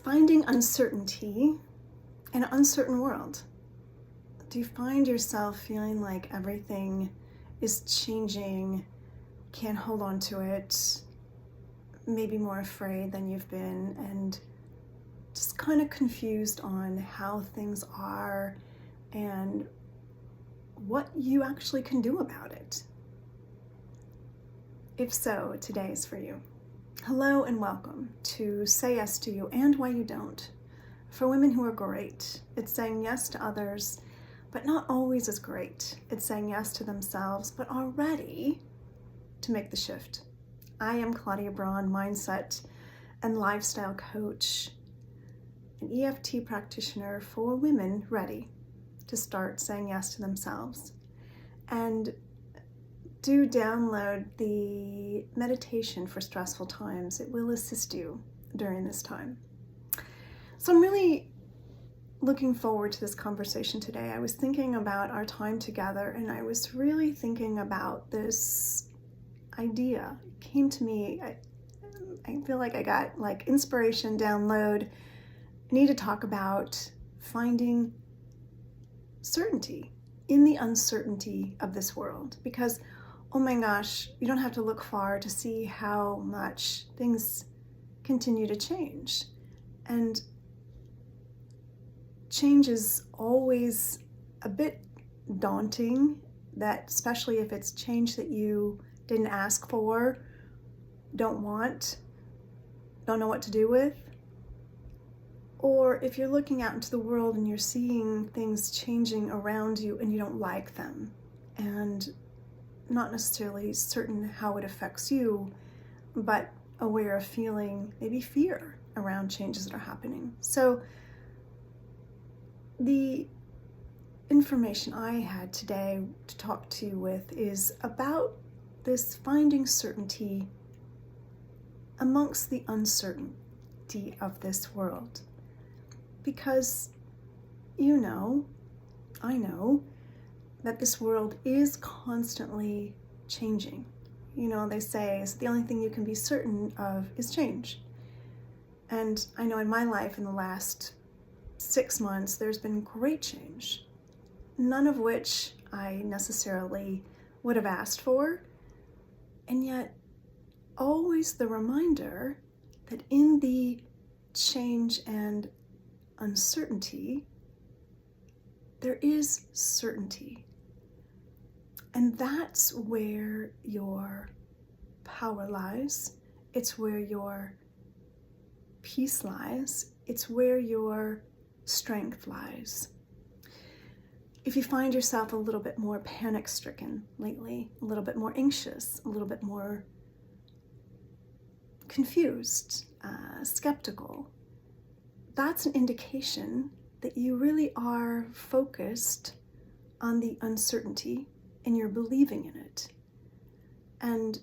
Finding uncertainty in an uncertain world. Do you find yourself feeling like everything is changing, can't hold on to it, maybe more afraid than you've been, and just kind of confused on how things are and what you actually can do about it? If so, today is for you. Hello and welcome to Say Yes to You and Why You Don't. For women who are great, it's saying yes to others, but not always as great. It's saying yes to themselves, but are ready to make the shift. I am Claudia Braun Mindset and lifestyle coach, an EFT practitioner for women ready to start saying yes to themselves. And do download the meditation for stressful times. It will assist you during this time. So I'm really looking forward to this conversation today. I was thinking about our time together, and I was really thinking about this idea. It came to me. I feel like I got inspiration, download. I need to talk about finding certainty in the uncertainty of this world, because oh my gosh, you don't have to look far to see how much things continue to change. And change is always a bit daunting, that especially if it's change that you didn't ask for, don't want, don't know what to do with. Or if you're looking out into the world and you're seeing things changing around you and you don't like them, and not necessarily certain how it affects you, but aware of feeling maybe fear around changes that are happening. So the information I had today to talk to you with is about this finding certainty amongst the uncertainty of this world. Because I know, that this world is constantly changing. They say the only thing you can be certain of is change. And I know in my life in the last 6 months, there's been great change, none of which I necessarily would have asked for. And yet, always the reminder that in the change and uncertainty, there is certainty. And that's where your power lies. It's where your peace lies. It's where your strength lies. If you find yourself a little bit more panic-stricken lately, a little bit more anxious, a little bit more confused, skeptical, that's an indication that you really are focused on the uncertainty and you're believing in it. And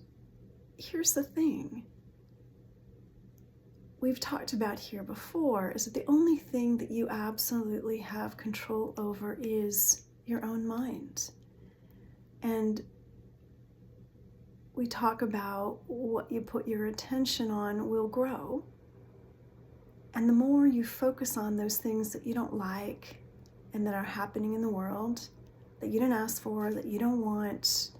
here's the thing we've talked about here before, is that the only thing that you absolutely have control over is your own mind. And we talk about what you put your attention on will grow. And the more you focus on those things that you don't like and that are happening in the world, that you didn't ask for, that you don't want,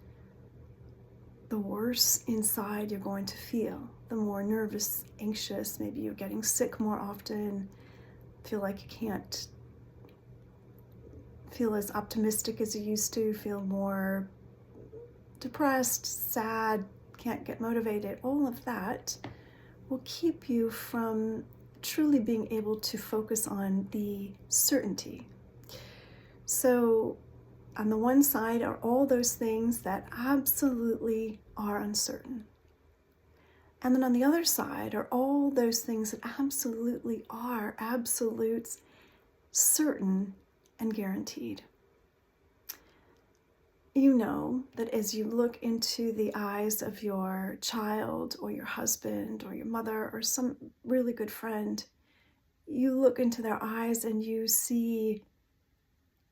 the worse inside you're going to feel. The more nervous, anxious, maybe you're getting sick more often, feel like you can't feel as optimistic as you used to, feel more depressed, sad, can't get motivated. All of that will keep you from truly being able to focus on the certainty. So on the one side are all those things that absolutely are uncertain. And then on the other side are all those things that absolutely are absolutes, certain, and guaranteed. You know that as you look into the eyes of your child or your husband or your mother or some really good friend, you look into their eyes and you see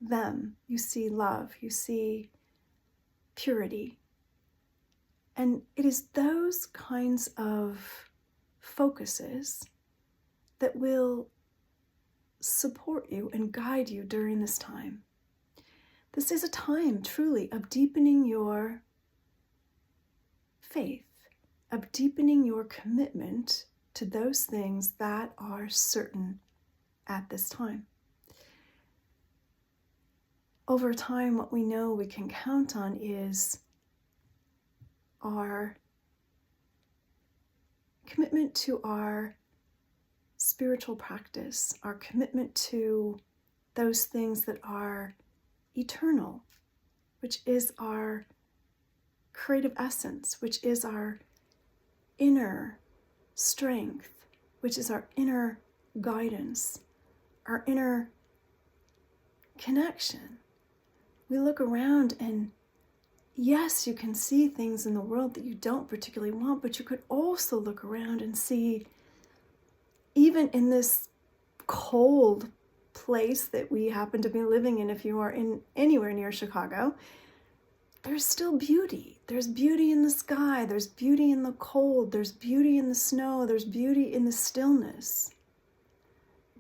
them, you see love, you see purity. And it is those kinds of focuses that will support you and guide you during this time. This is a time truly of deepening your faith, of deepening your commitment to those things that are certain at this time. Over time, what we know we can count on is our commitment to our spiritual practice, our commitment to those things that are eternal, which is our creative essence, which is our inner strength, which is our inner guidance, our inner connection. We look around and yes, you can see things in the world that you don't particularly want, but you could also look around and see, even in this cold place that we happen to be living in, if you are in anywhere near Chicago, there's still beauty. There's beauty in the sky. There's beauty in the cold. There's beauty in the snow. There's beauty in the stillness.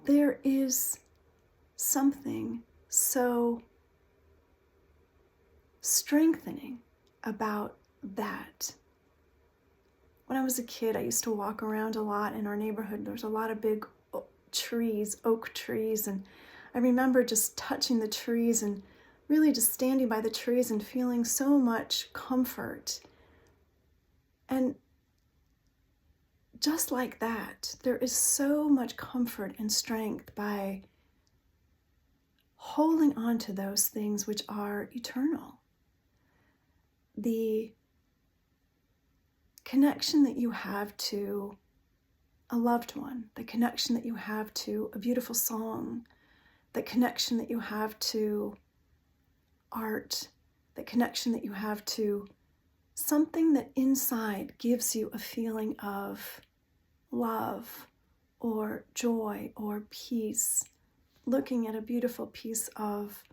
There is something so strengthening about that. When I was a kid, I used to walk around a lot in our neighborhood. There's a lot of big trees, oak trees, and I remember just touching the trees and really just standing by the trees and feeling so much comfort. And just like that, there is so much comfort and strength by holding on to those things which are eternal. The connection that you have to a loved one, the connection that you have to a beautiful song, the connection that you have to art, the connection that you have to something that inside gives you a feeling of love or joy or peace. Looking at a beautiful piece of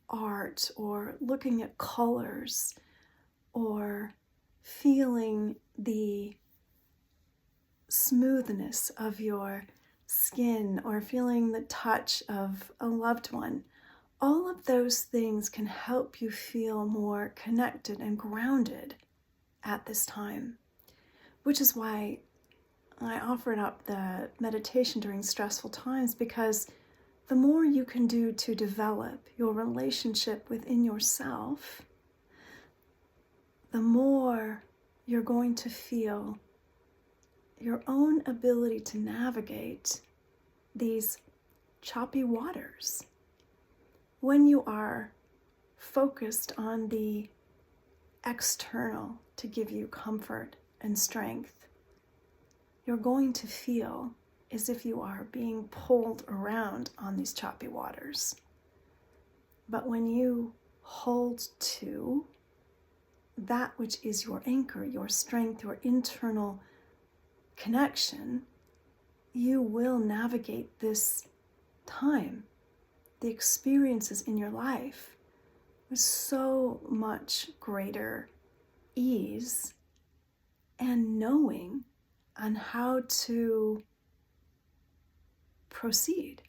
art or looking at colors or feeling the smoothness of your skin or feeling the touch of a loved one. All of those things can help you feel more connected and grounded at this time, which is why I offered up the meditation during stressful times, because the more you can do to develop your relationship within yourself, the more you're going to feel your own ability to navigate these choppy waters. When you are focused on the external to give you comfort and strength, you're going to feel as if you are being pulled around on these choppy waters. But when you hold to that which is your anchor, your strength, your internal connection, you will navigate this time, the experiences in your life, with so much greater ease and knowing on how to proceed.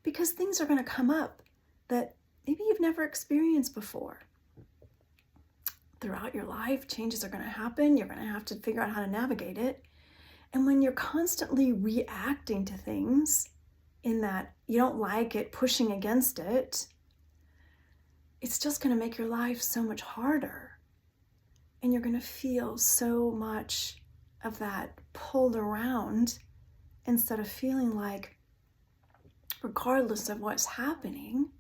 Because things are going to come up that maybe you've never experienced before. Throughout your life, changes are going to happen. You're going to have to figure out how to navigate it. And when you're constantly reacting to things in that you don't like it, pushing against it, it's just going to make your life so much harder. And you're going to feel so much of that pulled around instead of feeling like, regardless of what's happening,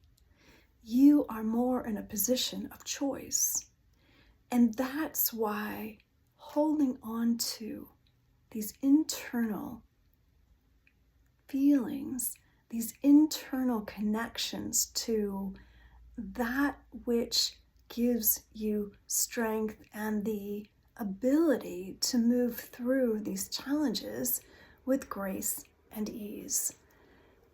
you are more in a position of choice. And that's why holding on to these internal feelings, these internal connections to that which gives you strength and the ability to move through these challenges with grace and ease.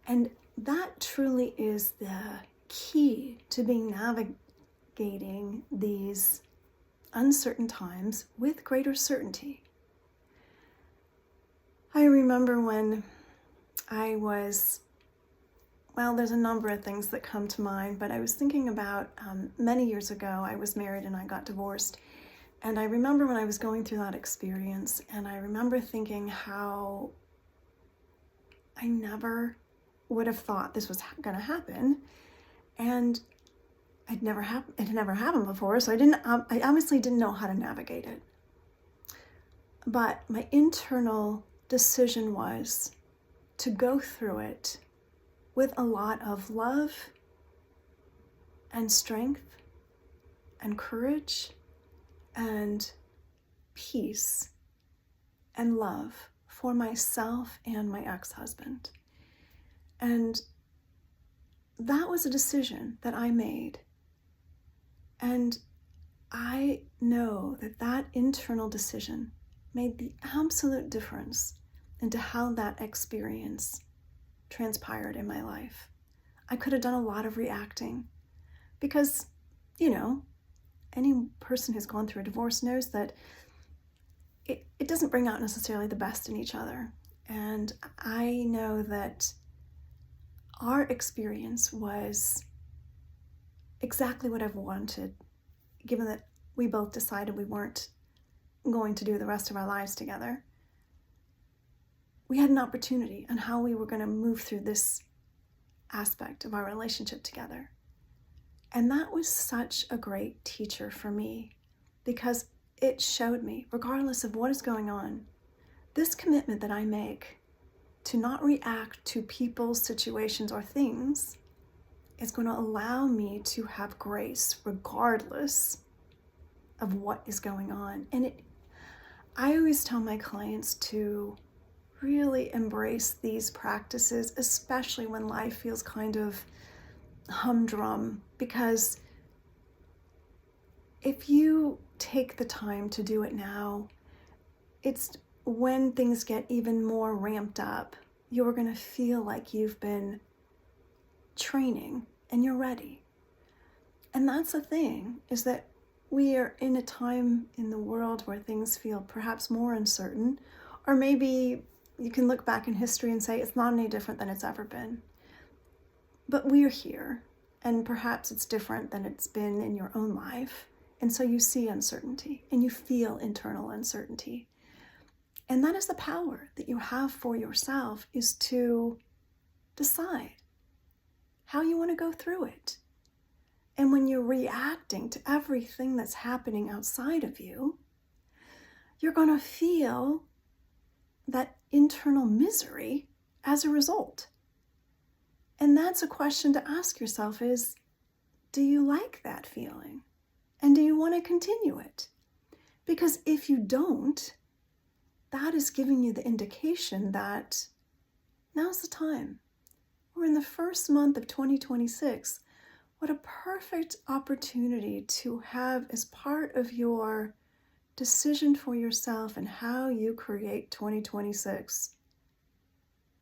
And that truly is the key to being navigating these uncertain times with greater certainty. I remember when there's a number of things that come to mind, but I was thinking about many years ago, I was married and I got divorced. And I remember when I was going through that experience, and I remember thinking how I never would have thought this was going to happen. And it had never happened before, so I obviously didn't know how to navigate it. But my internal decision was to go through it with a lot of love and strength and courage and peace and love for myself and my ex-husband. And that was a decision that I made. And I know that that internal decision made the absolute difference into how that experience transpired in my life. I could have done a lot of reacting because, any person who's gone through a divorce knows that it doesn't bring out necessarily the best in each other. And I know that our experience was exactly what I've wanted, given that we both decided we weren't going to do the rest of our lives together. We had an opportunity on how we were going to move through this aspect of our relationship together. And that was such a great teacher for me, because it showed me, regardless of what is going on, this commitment that I make to not react to people, situations, or things is going to allow me to have grace regardless of what is going on. And I always tell my clients to really embrace these practices, especially when life feels kind of humdrum, because if you take the time to do it now, it's when things get even more ramped up, you're going to feel like you've been training and you're ready. And that's the thing, is that we are in a time in the world where things feel perhaps more uncertain, or maybe you can look back in history and say it's not any different than it's ever been. But we're here, and perhaps it's different than it's been in your own life. And so you see uncertainty and you feel internal uncertainty. And that is the power that you have for yourself, is to decide how you want to go through it. And when you're reacting to everything that's happening outside of you, you're going to feel that internal misery as a result. And that's a question to ask yourself is, do you like that feeling? And do you want to continue it? Because if you don't, that is giving you the indication that now's the time. We're in the first month of 2026. What a perfect opportunity to have as part of your decision for yourself and how you create 2026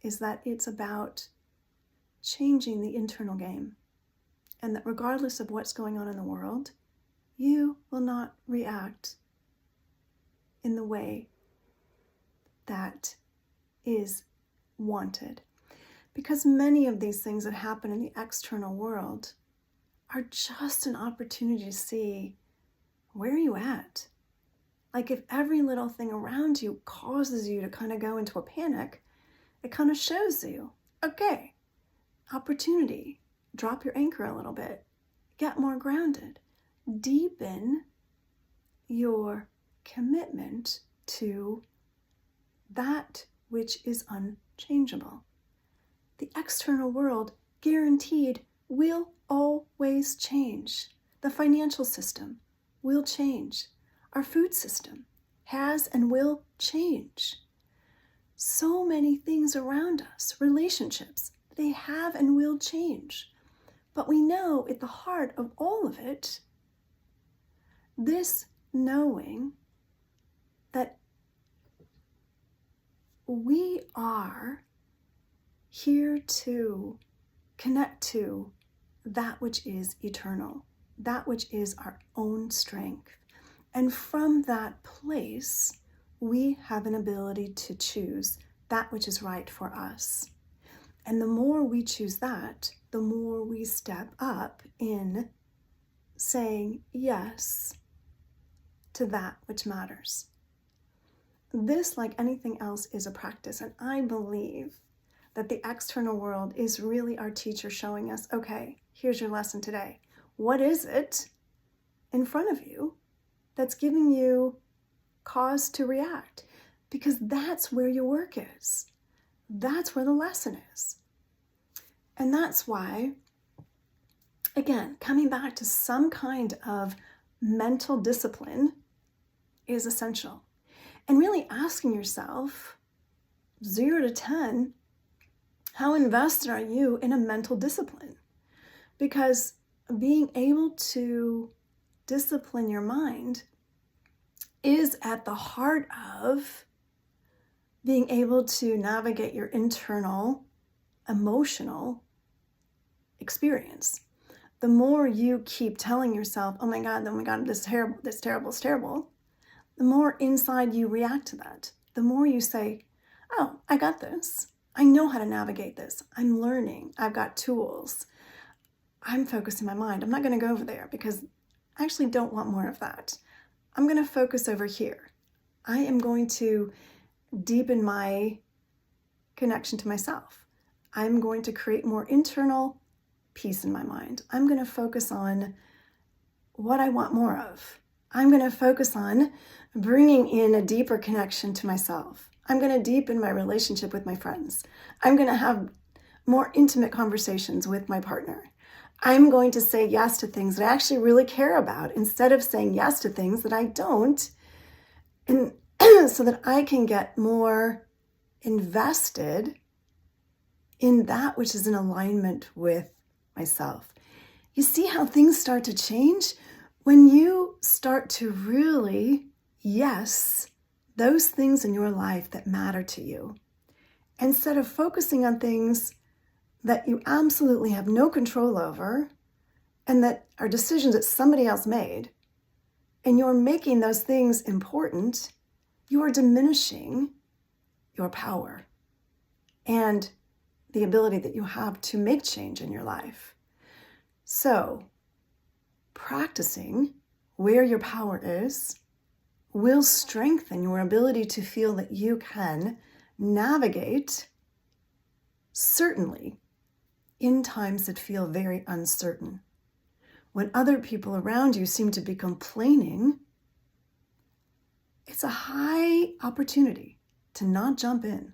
is that it's about changing the internal game. And that regardless of what's going on in the world, you will not react in the way that is wanted. Because many of these things that happen in the external world are just an opportunity to see, where are you at? Like, if every little thing around you causes you to kind of go into a panic, it kind of shows you, okay, opportunity, drop your anchor a little bit, get more grounded, deepen your commitment to that which is unchangeable. The external world, guaranteed, will always change. The financial system will change. Our food system has and will change. So many things around us, relationships, they have and will change. But we know at the heart of all of it, this knowing that we are here to connect to that which is eternal, that which is our own strength. And from that place, we have an ability to choose that which is right for us. And the more we choose that, the more we step up in saying yes to that which matters. This, like anything else, is a practice. And I believe that the external world is really our teacher showing us, okay, here's your lesson today. What is it in front of you that's giving you cause to react? Because that's where your work is. That's where the lesson is. And that's why, again, coming back to some kind of mental discipline is essential. And really asking yourself, 0 to 10, how invested are you in a mental discipline? Because being able to discipline your mind is at the heart of being able to navigate your internal emotional experience. The more you keep telling yourself, oh my God, this is terrible, it's terrible, the more inside you react to that. The more you say, oh, I got this. I know how to navigate this. I'm learning. I've got tools. I'm focusing my mind. I'm not going to go over there because I actually don't want more of that. I'm going to focus over here. I am going to deepen my connection to myself. I'm going to create more internal peace in my mind. I'm going to focus on what I want more of. I'm going to focus on bringing in a deeper connection to myself. I'm going to deepen my relationship with my friends. I'm going to have more intimate conversations with my partner. I'm going to say yes to things that I actually really care about instead of saying yes to things that I don't, and so that I can get more invested in that which is in alignment with myself. You see how things start to change when you start to really yes those things in your life that matter to you, instead of focusing on things that you absolutely have no control over and that are decisions that somebody else made, and you're making those things important. You are diminishing your power and the ability that you have to make change in your life. So, practicing where your power is will strengthen your ability to feel that you can navigate, certainly in times that feel very uncertain. When other people around you seem to be complaining, it's a high opportunity to not jump in.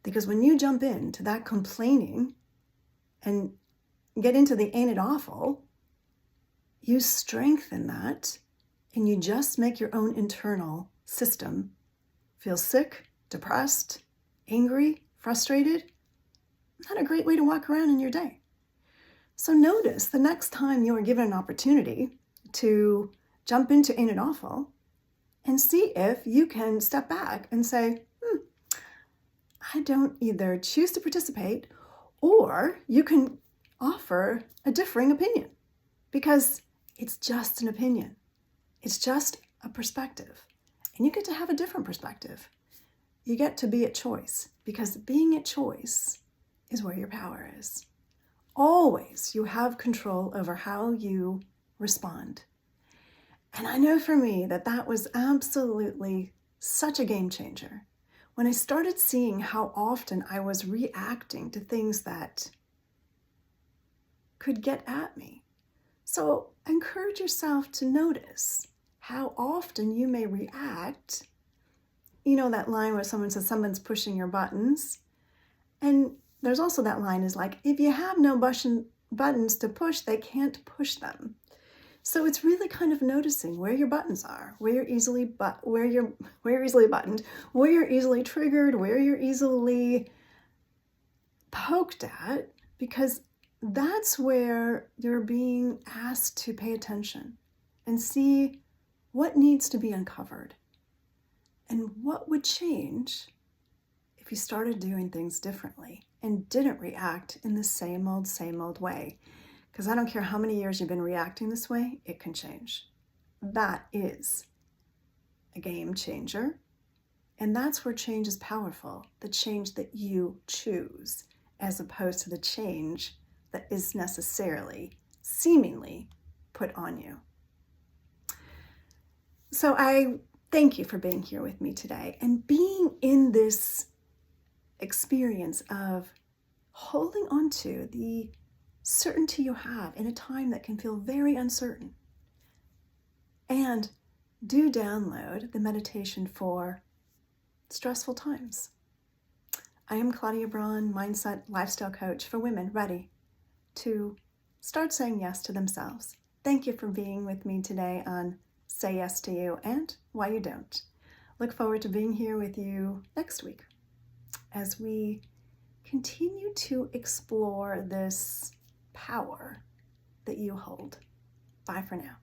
Because when you jump into that complaining and get into the ain't it awful, you strengthen that and you just make your own internal system feel sick, depressed, angry, frustrated. Not a great way to walk around in your day. So notice the next time you are given an opportunity to jump into ain't it awful, and see if you can step back and say, I don't either choose to participate, or you can offer a differing opinion, because it's just an opinion. It's just a perspective, and you get to have a different perspective. You get to be at choice, because being at choice is where your power is. Always you have control over how you respond. And I know for me that was absolutely such a game changer when I started seeing how often I was reacting to things that could get at me. So encourage yourself to notice how often you may react. You know that line where someone says someone's pushing your buttons? And there's also that line is like, if you have no buttons to push, they can't push them. So it's really kind of noticing where your buttons are, where you're easily buttoned, where you're easily triggered, where you're easily poked at, because that's where you're being asked to pay attention and see what needs to be uncovered and what would change if you started doing things differently and didn't react in the same old way. Because I don't care how many years you've been reacting this way, it can change. That is a game changer. And that's where change is powerful, the change that you choose. as opposed to the change that is necessarily, seemingly, put on you. So I thank you for being here with me today and being in this experience of holding on to the certainty you have in a time that can feel very uncertain. And do download the meditation for stressful times. I am Claudia Braun Mindset lifestyle coach for women ready to start saying yes to themselves. Thank you for being with me today on Say Yes to You and Why You Don't. Look forward to being here with you next week as we continue to explore this power that you hold. Bye for now.